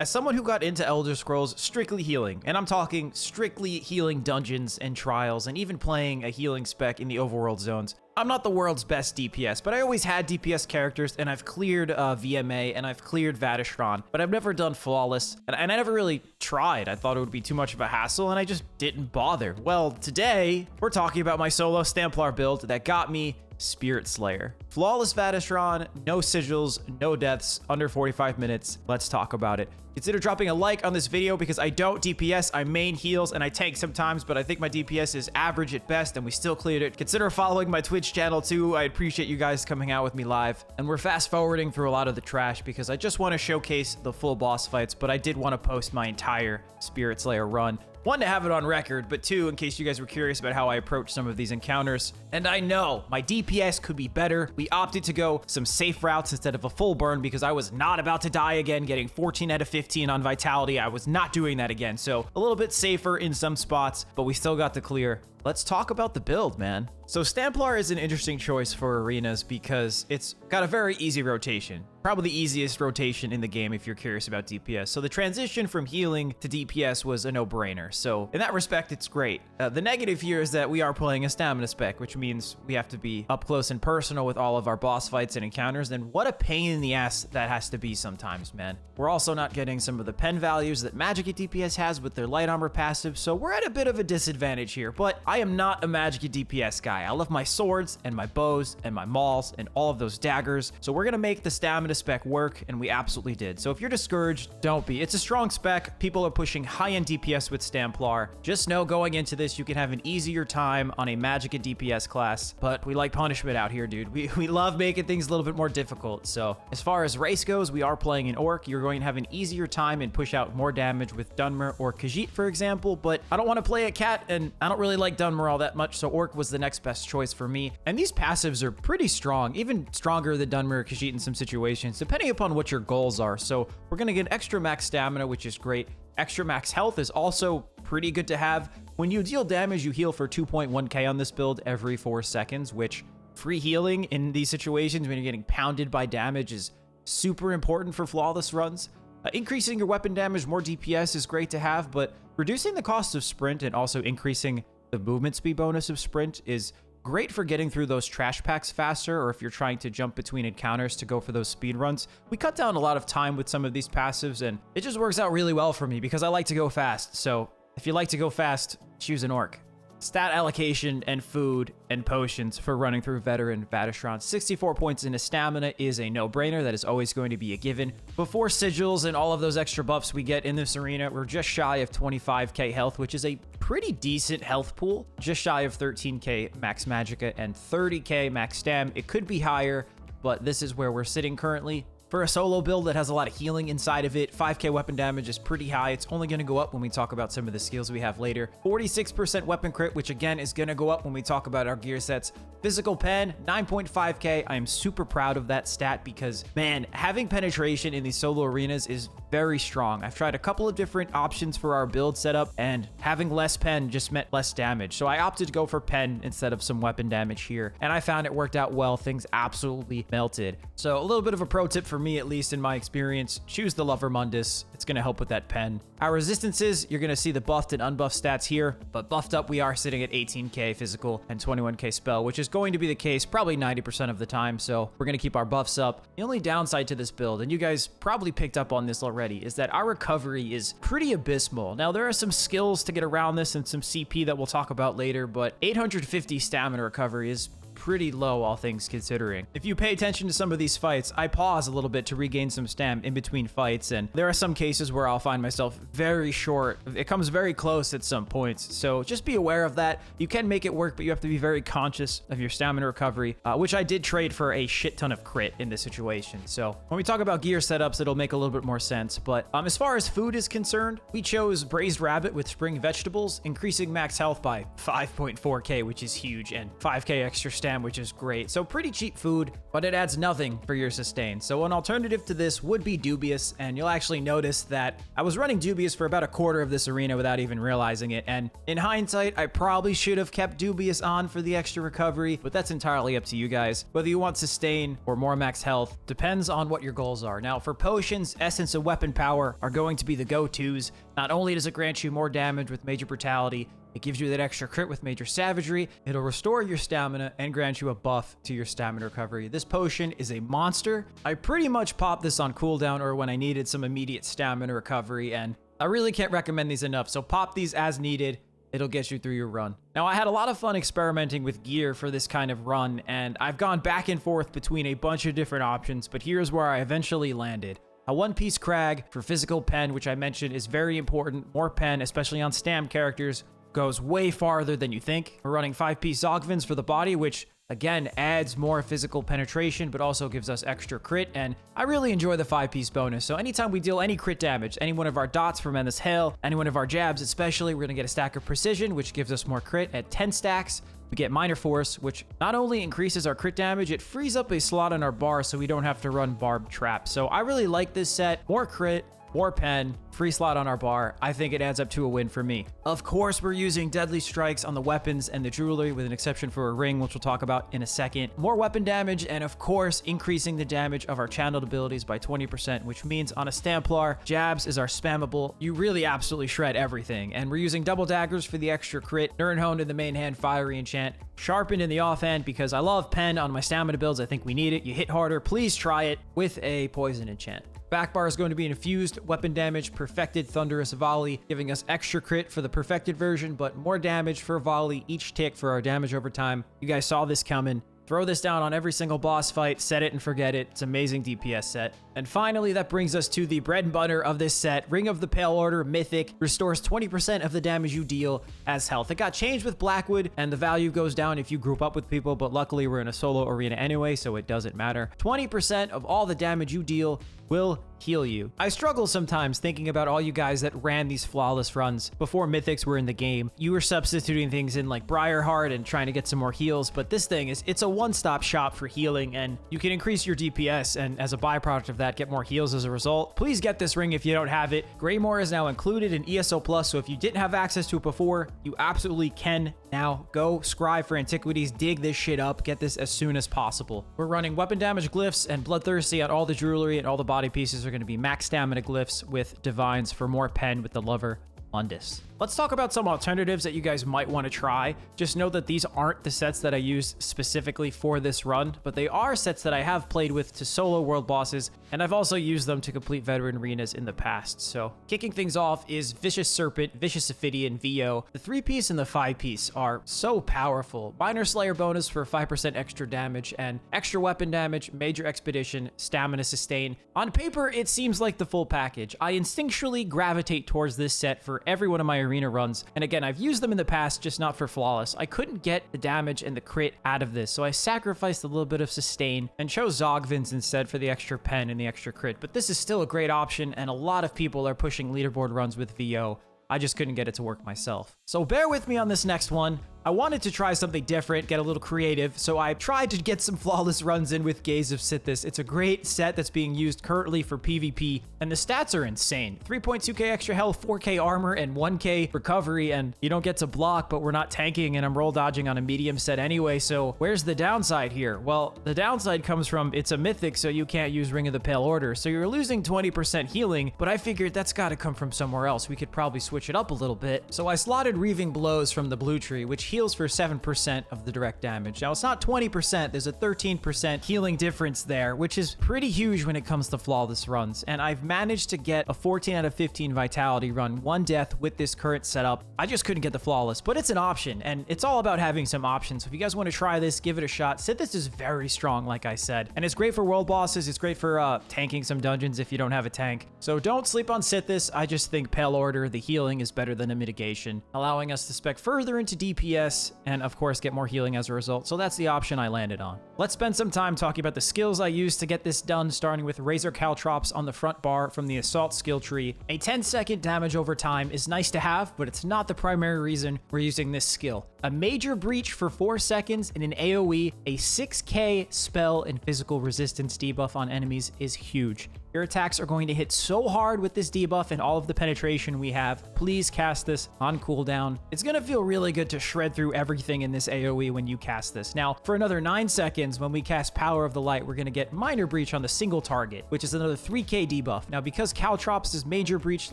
As someone who got into Elder Scrolls strictly healing, and I'm talking strictly healing dungeons and trials, and even playing a healing spec in the overworld zones, I'm not the world's best DPS, but I always had DPS characters, and I've cleared VMA, and I've cleared Vatishron, but I've never done Flawless, and I never really tried. I thought it would be too much of a hassle, and I just didn't bother. Well, today, we're talking about my solo Stamplar build that got me Spirit Slayer. Flawless Vatishron, no sigils, no deaths, under 45 minutes. Let's talk about it. Consider dropping a like on this video because I don't DPS, I main heals, and I tank sometimes, but I think my DPS is average at best, and we still cleared it. Consider following my Twitch channel too. I appreciate you guys coming out with me live. And we're fast forwarding through a lot of the trash because I just want to showcase the full boss fights, but I did want to post my entire Spirit Slayer run. One, to have it on record, but two, in case you guys were curious about how I approach some of these encounters. And I know my DPS could be better. We opted to go some safe routes instead of a full burn because I was not about to die again, getting 14 out of 15 on Vitality. I was not doing that again. So a little bit safer in some spots, but we still got the clear. Let's talk about the build, man. So Stamplar is an interesting choice for arenas because it's got a very easy rotation. Probably the easiest rotation in the game if you're curious about DPS. So the transition from healing to DPS was a no-brainer. So in that respect, it's great. The negative here is that we are playing a stamina spec, which means we have to be up close and personal with all of our boss fights and encounters. And what a pain in the ass that has to be sometimes, man. We're also not getting some of the pen values that Magic at DPS has with their light armor passive. So we're at a bit of a disadvantage here, but I am not a Magic at DPS guy. I love my swords and my bows and my mauls and all of those daggers. So we're going to make the stamina spec work, and we absolutely did. So if you're discouraged, don't be. It's a strong spec. People are pushing high-end DPS with Stamplar. Just know going into this, you can have an easier time on a Magic and DPS class, but we like punishment out here, dude. We love making things a little bit more difficult. So as far as race goes, we are playing an Orc. You're going to have an easier time and push out more damage with Dunmer or Khajiit, for example, but I don't want to play a cat, and I don't really like Dunmer all that much, so Orc was the next best choice for me. And these passives are pretty strong, even stronger than Dunmer or Khajiit in some situations, depending upon what your goals are. So we're going to get extra max stamina, which is great. Extra max health is also pretty good to have. When you deal damage, you heal for 2.1k on this build every 4 seconds, which free healing in these situations when you're getting pounded by damage is super important for flawless runs. Increasing your weapon damage, more DPS is great to have, but reducing the cost of sprint and also increasing the movement speed bonus of sprint is great for getting through those trash packs faster, or if you're trying to jump between encounters to go for those speed runs. We cut down a lot of time with some of these passives, and it just works out really well for me because I like to go fast. So if you like to go fast, choose an Orc. Stat allocation and food and potions for running through Veteran Vatishron. 64 points into stamina is a no-brainer. That is always going to be a given. Before sigils and all of those extra buffs we get in this arena, we're just shy of 25k health, which is a pretty decent health pool. Just shy of 13k max magicka and 30k max stam. It could be higher, but this is where we're sitting currently. For a solo build that has a lot of healing inside of it, 5k weapon damage is pretty high. It's only going to go up when we talk about some of the skills we have later. 46% weapon crit, which again is going to go up when we talk about our gear sets. Physical pen, 9.5k. I am super proud of that stat because, man, having penetration in these solo arenas is very strong. I've tried a couple of different options for our build setup, and having less pen just meant less damage. So I opted to go for pen instead of some weapon damage here, and I found it worked out well. Things absolutely melted. So a little bit of a pro tip for me, at least in my experience, choose the Lover Mundus. It's going to help with that pen. Our resistances, you're going to see the buffed and unbuffed stats here, but buffed up, we are sitting at 18k physical and 21k spell, which is going to be the case probably 90% of the time. So we're going to keep our buffs up. The only downside to this build, and you guys probably picked up on this already, is that our recovery is pretty abysmal. Now, there are some skills to get around this and some CP that we'll talk about later, but 850 stamina recovery is pretty low, all things considering. If you pay attention to some of these fights, I pause a little bit to regain some stam in between fights, and there are some cases where I'll find myself very short. It comes very close at some points, so just be aware of that. You can make it work, but you have to be very conscious of your stamina recovery, which I did trade for a shit ton of crit in this situation. So when we talk about gear setups, it'll make a little bit more sense. But as far as food is concerned, we chose braised rabbit with spring vegetables, increasing max health by 5.4k, which is huge, and 5k extra stam Stam, which is great. So pretty cheap food, but it adds nothing for your sustain. So an alternative to this would be Dubious, and you'll actually notice that I was running Dubious for about a quarter of this arena without even realizing it. And in hindsight, I probably should have kept Dubious on for the extra recovery, but that's entirely up to you guys. Whether you want sustain or more max health depends on what your goals are. Now for potions, essence and weapon power are going to be the go-tos. Not only does it grant you more damage with major brutality, it gives you that extra crit with major savagery, it'll restore your stamina and grant you a buff to your stamina recovery. This potion is a monster. I pretty much popped this on cooldown or when I needed some immediate stamina recovery, and I really can't recommend these enough, so pop these as needed. It'll get you through your run. Now, I had a lot of fun experimenting with gear for this kind of run, and I've gone back and forth between a bunch of different options, but here's where I eventually landed. A one-piece crag for physical pen, which I mentioned is very important. More pen, especially on Stam characters, goes way farther than you think. We're running 5-piece Zogvins for the body, which again adds more physical penetration, but also gives us extra crit. And I really enjoy the 5-piece bonus. So anytime we deal any crit damage, any one of our dots from Endless Hail, any one of our jabs especially, we're gonna get a stack of precision, which gives us more crit at 10 stacks. We get Minor Force, which not only increases our crit damage, it frees up a slot on our bar so we don't have to run barbed traps. So I really like this set. More crit, more pen, free slot on our bar. I think it adds up to a win for me. Of course, we're using deadly strikes on the weapons and the jewelry, with an exception for a ring, which we'll talk about in a second. More weapon damage, and of course, increasing the damage of our channeled abilities by 20%, which means on a Stamplar, jabs is our spammable. You really absolutely shred everything. And we're using double daggers for the extra crit, Nirnhoned in the main hand, fiery enchant, sharpened in the offhand because I love pen on my stamina builds. I think we need it. You hit harder. Please try it with a poison enchant. Back bar is going to be an infused weapon damage, perfected thunderous volley, giving us extra crit for the perfected version, but more damage for volley each tick for our damage over time. You guys saw this coming. Throw this down on every single boss fight, set it and forget it. It's an amazing DPS set. And finally, that brings us to the bread and butter of this set. Ring of the Pale Order, Mythic, restores 20% of the damage you deal as health. It got changed with Blackwood, and the value goes down if you group up with people, but luckily we're in a solo arena anyway, so it doesn't matter. 20% of all the damage you deal will heal you. I struggle sometimes thinking about all you guys that ran these flawless runs before mythics were in the game. You were substituting things in like Briarheart and trying to get some more heals, but this thing it's a one-stop shop for healing, and you can increase your DPS and as a byproduct of that get more heals as a result. Please get this ring if you don't have it. Greymore is now included in ESO Plus, so if you didn't have access to it before, you absolutely can now. Go scribe for antiquities, dig this shit up, get this as soon as possible. We're running weapon damage glyphs and bloodthirsty on all the jewelry, and all the body pieces are going to be max stamina glyphs with divines for more pen with the lover Mundus. Let's talk about some alternatives that you guys might want to try. Just know that these aren't the sets that I used specifically for this run, but they are sets that I have played with to solo world bosses, and I've also used them to complete veteran arenas in the past. So kicking things off is Vicious Serpent, Vicious Ophidian, VO. The 3-piece and the 5-piece are so powerful. Minor Slayer bonus for 5% extra damage and extra weapon damage, major expedition, stamina sustain. On paper, it seems like the full package. I instinctually gravitate towards this set for every one of my arena runs, and again, I've used them in the past, just not for flawless. I couldn't get the damage and the crit out of this, so I sacrificed a little bit of sustain and chose Zogvins instead for the extra pen and the extra crit, but this is still a great option, and a lot of people are pushing leaderboard runs with VO. I just couldn't get it to work myself. So bear with me on this next one. I wanted to try something different, get a little creative, so I tried to get some flawless runs in with Gaze of Sithis. It's a great set that's being used currently for PvP, and the stats are insane. 3.2k extra health, 4k armor, and 1k recovery, and you don't get to block, but we're not tanking, and I'm roll dodging on a medium set anyway, so where's the downside here? Well, the downside comes from it's a mythic, so you can't use Ring of the Pale Order, so you're losing 20% healing, but I figured that's gotta come from somewhere else. We could probably switch it up a little bit. So I slotted Reaving Blows from the blue tree, which heals for 7% of the direct damage. Now, it's not 20%, there's a 13% healing difference there, which is pretty huge when it comes to flawless runs, and I've managed to get a 14 out of 15 vitality run, 1 death with this current setup. I just couldn't get the flawless, but it's an option, and it's all about having some options. So if you guys want to try this, give it a shot. Sithis is very strong, like I said, and it's great for world bosses. It's great for tanking some dungeons if you don't have a tank. So don't sleep on Sithis. I just think Pale Order, the healing, is better than a mitigation, allowing us to spec further into DPS DPS, and of course get more healing as a result, so that's the option I landed on. Let's spend some time talking about the skills I used to get this done, starting with Razor Caltrops on the front bar from the Assault skill tree. A 10-second damage over time is nice to have, but it's not the primary reason we're using this skill. A Major Breach for 4 seconds in an AoE, a 6k spell and physical resistance debuff on enemies is huge. Your attacks are going to hit so hard with this debuff and all of the penetration we have. Please cast this on cooldown. It's going to feel really good to shred through everything in this AoE when you cast this. Now, for another 9 seconds, when we cast Power of the Light, we're going to get Minor Breach on the single target, which is another 3k debuff. Now, because Caltrops' Major Breach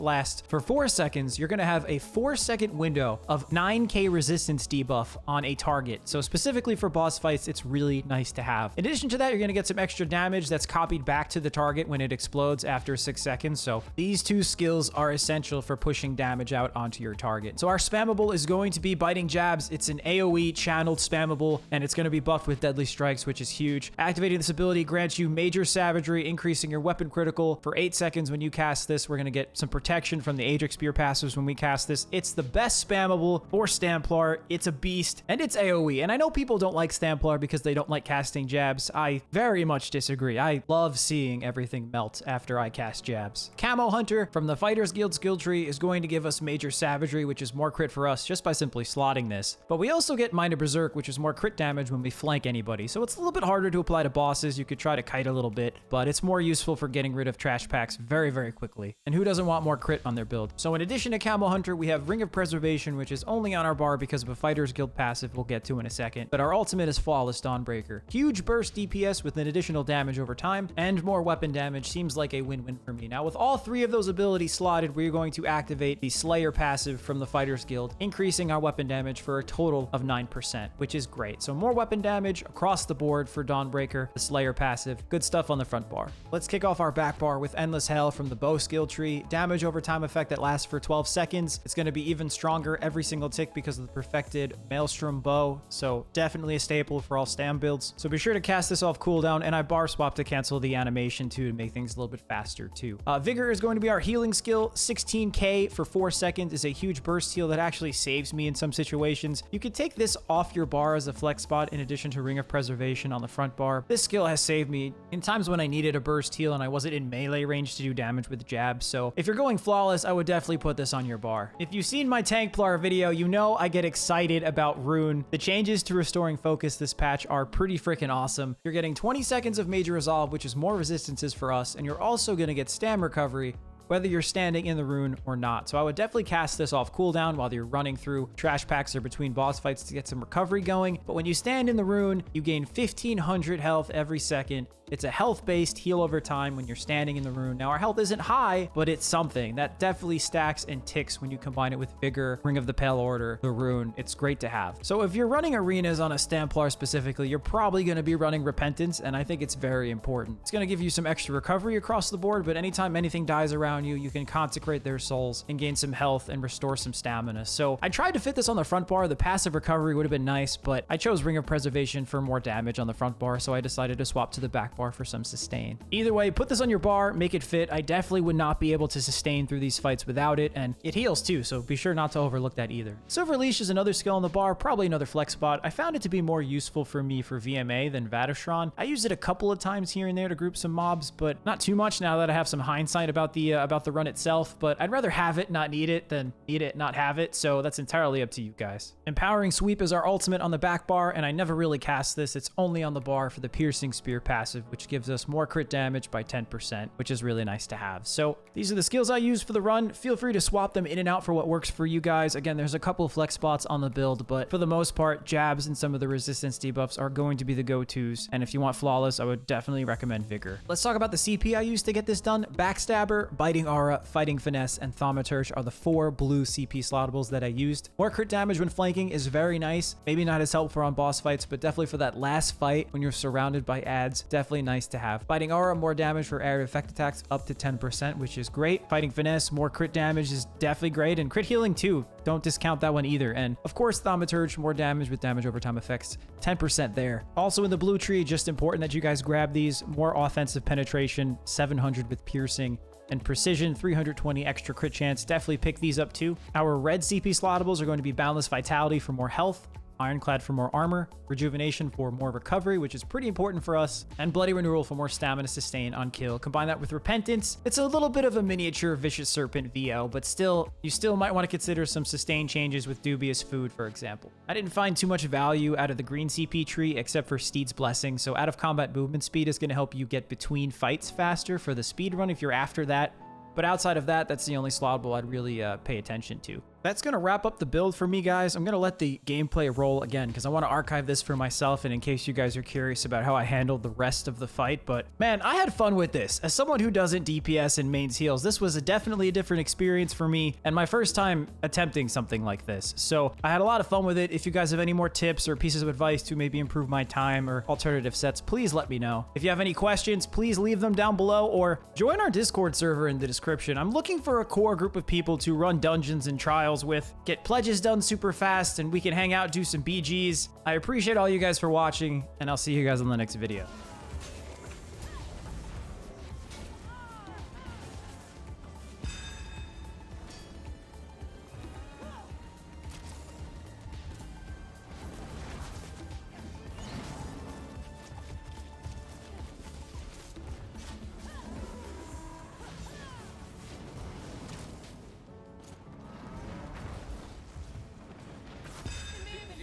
lasts for 4 seconds, you're going to have a 4-second window of 9k resistance debuff on a target. So specifically for boss fights, it's really nice to have. In addition to that, you're going to get some extra damage that's copied back to the target when it explodes after 6 seconds. So these 2 skills are essential for pushing damage out onto your target. So our spammable is going to be Biting Jabs. It's an AoE channeled spammable, and it's going to be buffed with Deadly Strikes, which is huge. Activating this ability grants you Major Savagery, increasing your weapon critical for 8 seconds when you cast this. We're going to get some protection from the Ajax Spear passives when we cast this. It's the best spammable for Stamplar. It's a beast, and it's AoE. And I know people don't like Stamplar because they don't like casting jabs. I very much disagree. I love seeing everything melt after I cast jabs. Camo Hunter from the Fighters Guild skill tree is going to give us Major Savagery, which is more crit for us just by simply slotting this. But we also get Minor Berserk, which is more crit damage when we flank anybody. So it's a little bit harder to apply to bosses. You could try to kite a little bit, but it's more useful for getting rid of trash packs very, very quickly. And who doesn't want more crit on their build? So in addition to Camo Hunter, we have Ring of Preservation, which is only on our bar because of a Fighters Guild passive we'll get to in a second. But our ultimate is Flawless Dawnbreaker. Huge burst DPS with an additional damage over time, and more weapon damage seems like a win-win for me. Now, with all 3 of those abilities slotted, we're going to activate the Slayer passive from the Fighters Guild, increasing our weapon damage for a total of 9%, which is great. So more weapon damage across the board for Dawnbreaker, the Slayer passive. Good stuff on the front bar. Let's kick off our back bar with Endless Hell from the Bow skill tree. Damage over time effect that lasts for 12 seconds. It's going to be even stronger every single tick because of the perfected Maelstrom bow. So definitely a staple for all Stam builds. So be sure to cast this off cooldown, and I bar swap to cancel the animation too to make things a little bit faster too. Vigor is going to be our healing skill. 16k for 4 seconds is a huge burst heal that actually saves me in some situations. You could take this off your bar as a flex spot in addition to Ring of Preservation on the front bar. This skill has saved me in times when I needed a burst heal and I wasn't in melee range to do damage with jabs. So if you're going flawless, I would definitely put this on your bar. If you've seen my Templar video, you know I get excited about Rune. The changes to restoring focus this patch are pretty freaking awesome. You're getting 20 seconds of Major Resolve, which is more resistances for us, and you're also going to get Stam Recovery, whether you're standing in the rune or not. So I would definitely cast this off cooldown while you're running through trash packs or between boss fights to get some recovery going. But when you stand in the rune, you gain 1500 health every second. It's a health-based heal over time when you're standing in the rune. Now, our health isn't high, but it's something. That definitely stacks and ticks when you combine it with Vigor, Ring of the Pale Order, the rune. It's great to have. So if you're running arenas on a Stamplar specifically, you're probably going to be running Repentance, and I think it's very important. It's going to give you some extra recovery across the board, but anytime anything dies around you, you can consecrate their souls and gain some health and restore some stamina. So I tried to fit this on the front bar. The passive recovery would have been nice, but I chose Ring of Preservation for more damage on the front bar, so I decided to swap to the back bar for some sustain. Either way, put this on your bar, make it fit. I definitely would not be able to sustain through these fights without it, and it heals too, so be sure not to overlook that either. Silver Leash is another skill on the bar, probably another flex spot. I found it to be more useful for me for VMA than Vatashran. I used it a couple of times here and there to group some mobs, but not too much now that I have some hindsight about the run itself, but I'd rather have it, not need it, than need it, not have it, so that's entirely up to you guys. Empowering Sweep is our ultimate on the back bar, and I never really cast this. It's only on the bar for the Piercing Spear passive, which gives us more crit damage by 10%, which is really nice to have. So these are the skills I use for the run. Feel free to swap them in and out for what works for you guys. Again, there's a couple of flex spots on the build, but for the most part, jabs and some of the resistance debuffs are going to be the go-tos. And if you want flawless, I would definitely recommend Vigor. Let's talk about the CP I used to get this done. Backstabber, Biting Aura, Fighting Finesse, and Thaumaturge are the 4 blue CP slottables that I used. More crit damage when flanking is very nice. Maybe not as helpful on boss fights, but definitely for that last fight when you're surrounded by ads, definitely nice to have. Biting Aura, more damage for area effect attacks up to 10%, which is great. Fighting Finesse, more crit damage is definitely great, and crit healing too. Don't discount that one either. And of course, Thaumaturge, more damage with damage over time effects, 10% there. Also in the blue tree, just important that you guys grab these. More offensive penetration, 700 with piercing, and precision, 320 extra crit chance. Definitely pick these up too. Our red CP slottables are going to be Boundless Vitality for more health, Ironclad for more armor, Rejuvenation for more recovery, which is pretty important for us, and Bloody Renewal for more stamina sustain on kill. Combine that with Repentance. It's a little bit of a miniature Vicious Serpent VL, but still, you still might want to consider some sustain changes with Dubious Food, for example. I didn't find too much value out of the green CP tree except for Steed's Blessing, so out of combat movement speed is going to help you get between fights faster for the speed run if you're after that. But outside of that, that's the only slottable I'd really pay attention to. That's going to wrap up the build for me, guys. I'm going to let the gameplay roll again because I want to archive this for myself and in case you guys are curious about how I handled the rest of the fight. But man, I had fun with this. As someone who doesn't DPS and mains heals, this was definitely a different experience for me and my first time attempting something like this. So I had a lot of fun with it. If you guys have any more tips or pieces of advice to maybe improve my time or alternative sets, please let me know. If you have any questions, please leave them down below or join our Discord server in the description. I'm looking for a core group of people to run dungeons and trials with, get pledges done super fast, and we can hang out, do some BGs. I appreciate all you guys for watching, and I'll see you guys on the next video.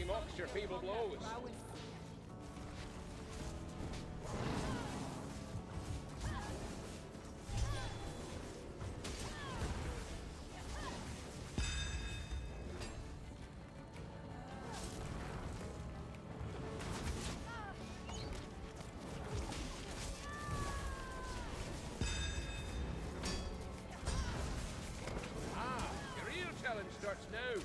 Mocks your feeble blows. Your real challenge starts now.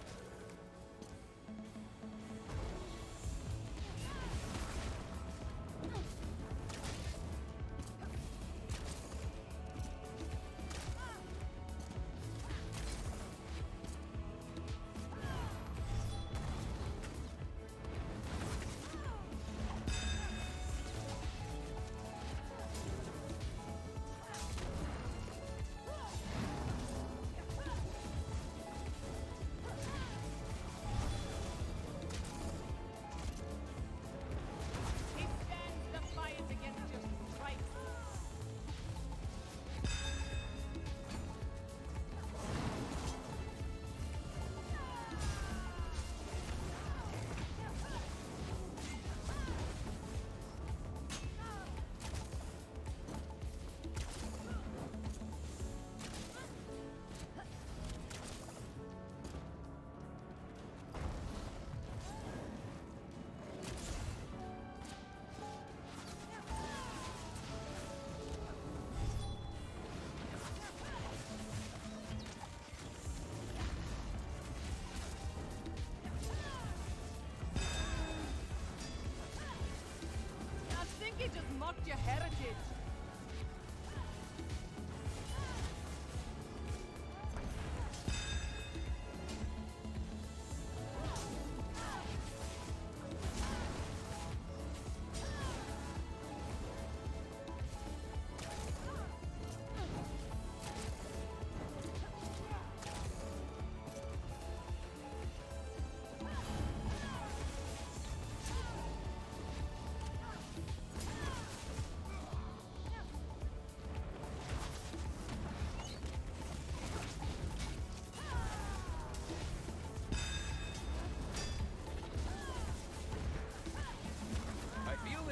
He just mocked your heritage.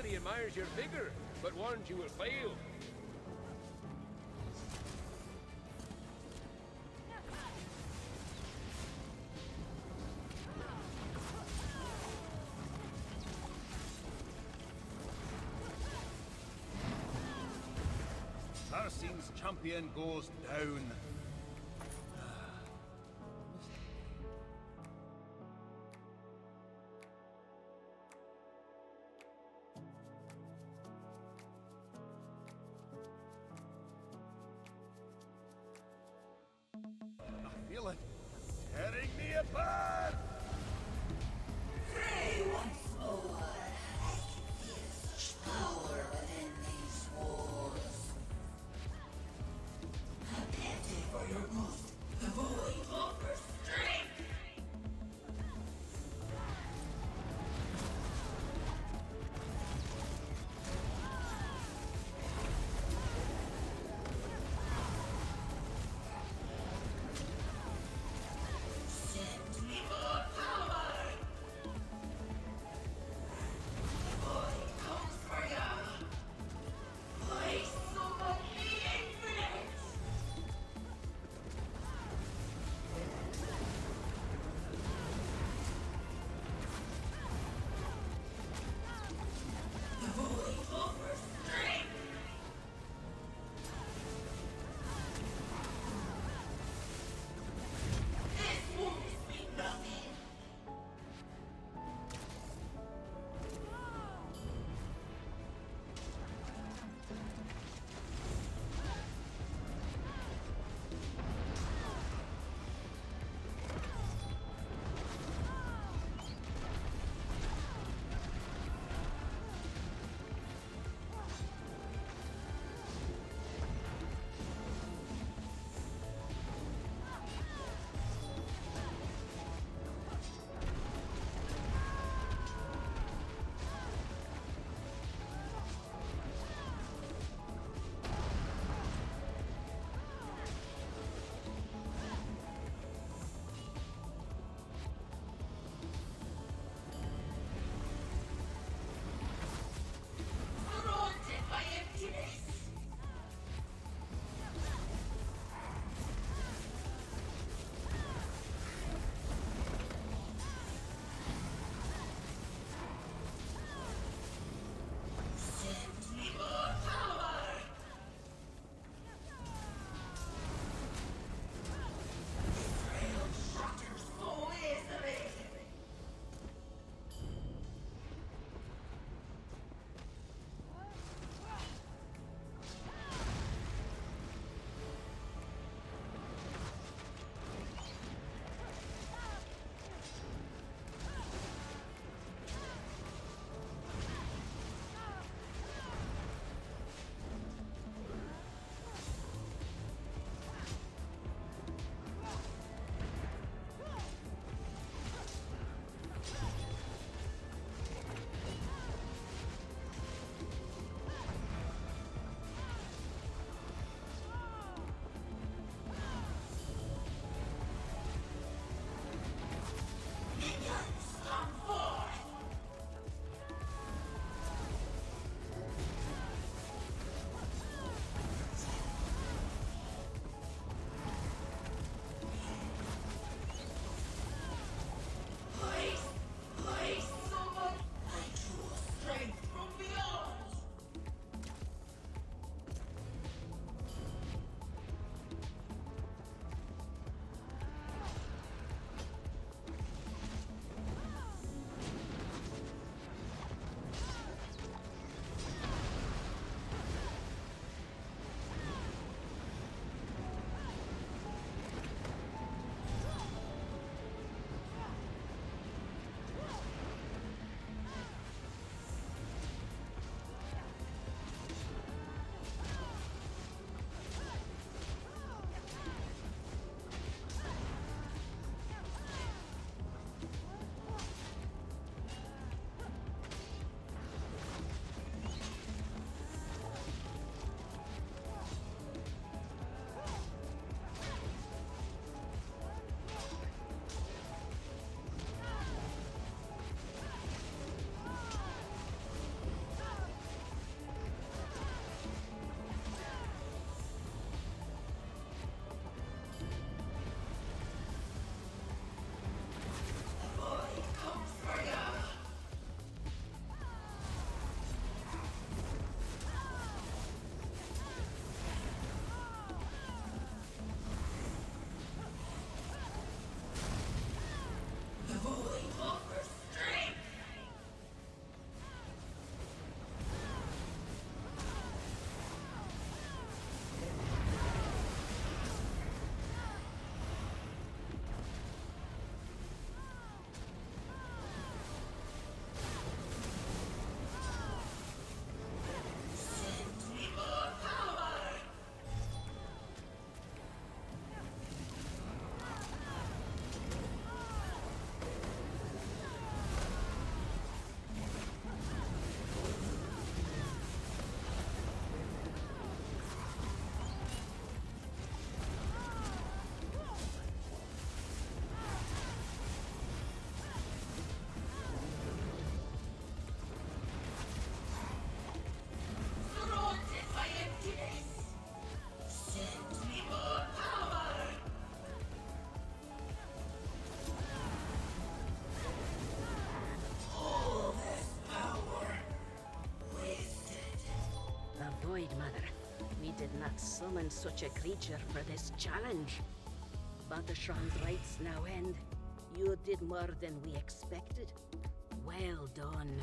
He admires your vigor, but warns you will fail. Tarsin's champion goes down. I feel it tearing me apart. Pray once more. There's power within these walls. A pity for your most devoid of restraint. summon such a creature for this challenge. But the Shran's rights now end. You did more than we expected. Well done.